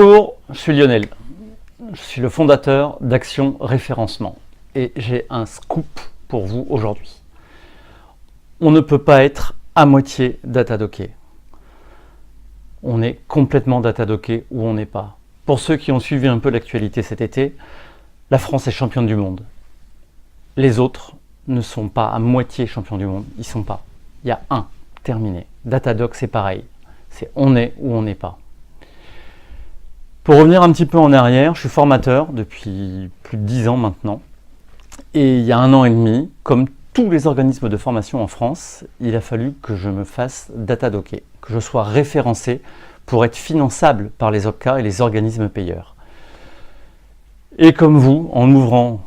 Bonjour, je suis Lionel. Je suis le fondateur d'Action Référencement et j'ai un scoop pour vous aujourd'hui. On ne peut pas être à moitié datadocké. On est complètement datadocké ou on n'est pas. Pour ceux qui ont suivi un peu l'actualité cet été, la France est championne du monde. Les autres ne sont pas à moitié champions du monde, ils ne sont pas. Il y a un, terminé. Datadog, c'est pareil. C'est on est ou on n'est pas. Pour revenir un petit peu en arrière, je suis formateur depuis plus de 10 ans maintenant. Et il y a 1 an et demi, comme tous les organismes de formation en France, il a fallu que je me fasse datadocker, que je sois référencé pour être finançable par les OPCA et les organismes payeurs. Et comme vous, en ouvrant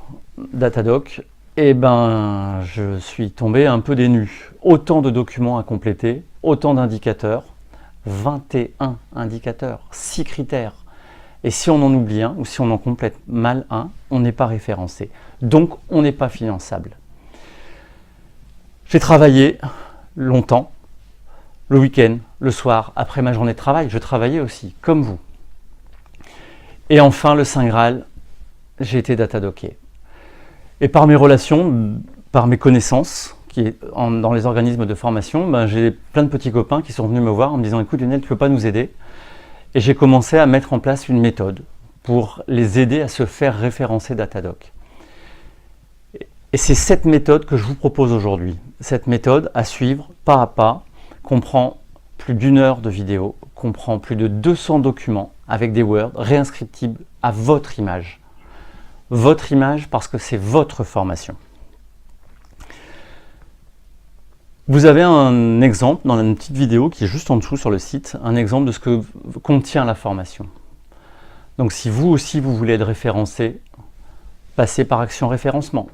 Datadog, je suis tombé un peu des nues. Autant de documents à compléter, autant d'indicateurs, 21 indicateurs, 6 critères. Et si on en oublie un, ou si on en complète mal un, on n'est pas référencé. Donc, on n'est pas finançable. J'ai travaillé longtemps, le week-end, le soir, après ma journée de travail. Je travaillais aussi, comme vous. Et enfin, le Saint Graal, j'ai été datadocké. Et par mes relations, par mes connaissances, dans les organismes de formation, j'ai plein de petits copains qui sont venus me voir en me disant « Écoute Lionel, tu ne peux pas nous aider ?» Et j'ai commencé à mettre en place une méthode pour les aider à se faire référencer Datadog. Et c'est cette méthode que je vous propose aujourd'hui. Cette méthode à suivre pas à pas, comprend plus d'1 heure de vidéo, comprend plus de 200 documents avec des Word réinscriptibles à votre image. Votre image parce que c'est votre formation. Vous avez un exemple dans une petite vidéo qui est juste en dessous sur le site, un exemple de ce que contient la formation. Donc si vous aussi vous voulez être référencé, passez par Action Référencement.